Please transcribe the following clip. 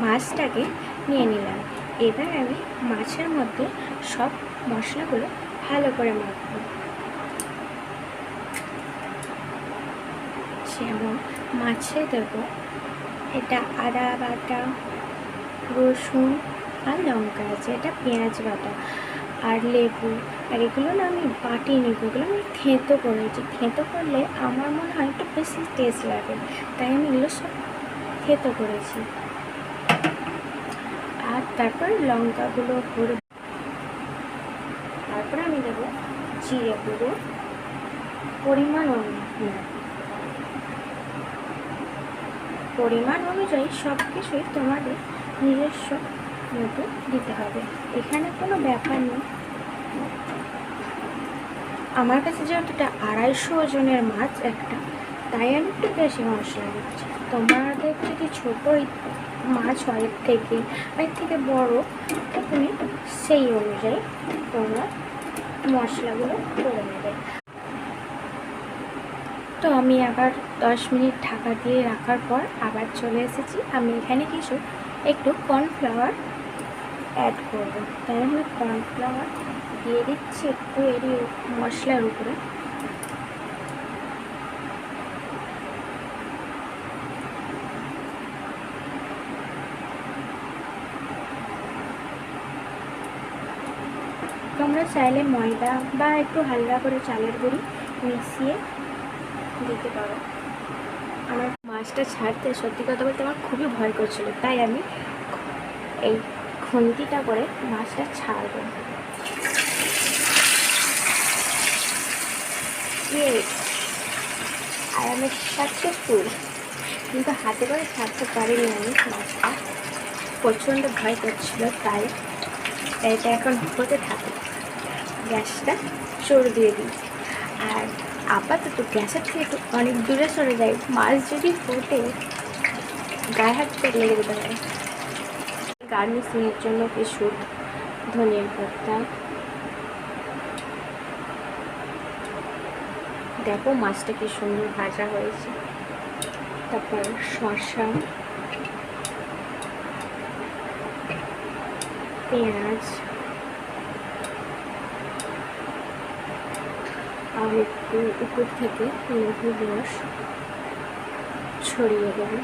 মাছটাকে নিয়ে নিলাম। এবার আমি মাছের মধ্যে সব মশলাগুলো ভালো করে মাখবো। যেমন মাছে দেবো এটা আদা বাটা, রসুন আর লঙ্কা আছে, এটা পেঁয়াজ বাটা আর লেবু। আর এগুলো না আমি বাটি নিব, এগুলো আমি থেঁতো করেছি। থেঁতো করলে আমার মনে হয় একটু বেশি টেস্ট লাগে, তাই আমি এগুলো সব থেঁতো করেছি। আর তারপর লঙ্কাগুলো ভরে, তারপরে আমি দেবো জিরে গুঁড়ো পরিমাণ অনুযায়ী সব কিছুই তোমাদের নিজস্ব মতো দিতে হবে, এখানে কোনো ব্যাপার নেই। আমার কাছে যেহেতু এটা 250 ওজনের মাছ একটা, তাই আমি একটু বেশি মশলা দিচ্ছি। তোমাদের যদি ছোটো মাছ হয় এর থেকে বড়, তো তুমি সেই অনুযায়ী তোমরা মশলাগুলো করে নেবে। তো আমি আবার 10 মিনিট ঢাকা দিয়ে রাখার পর আবার চলে এসেছি। আমি এখানে একটু কর্নফ্লাওয়ার অ্যাড করবো, তাই আমি কর্নফ্লাওয়ার দিয়ে দিচ্ছি একটু এরই মশলার উপরে। তোমরা চাইলে ময়দা বা একটু হালকা করে চালের গুঁড়ি মিশিয়ে দিতে পারো। আমার মাছটা ছাড়তে সত্যি কথা বলতে আমার খুবই ভয় করছিল, তাই আমি এই খুন্তিটা করে মাছটা ছাড়বো। আর আমি সাকসেসফুল, কিন্তু হাতে করে ছাড়তে পারিনি আমি মাছটা, প্রচণ্ড ভয় করছিল। তাই এটা এখন হতে থাকে, গ্যাসটা সরে দিয়ে দিই। আর আপাতত গ্যাসের থেকে একটু অনেক দূরে সরে যায়, মাছ যদি ফোটে গায়ে হাত থেকে লেগে যেতে পারে। গার্নিশিংয়ের জন্য কিছু ধনিয়া পাতা, দেখো মাছটা কি সুন্দর ভাজা হয়েছে। তারপর শসা, পেঁয়াজ আর একটু উপর থেকে লেবুর রস ছড়িয়ে দেবো।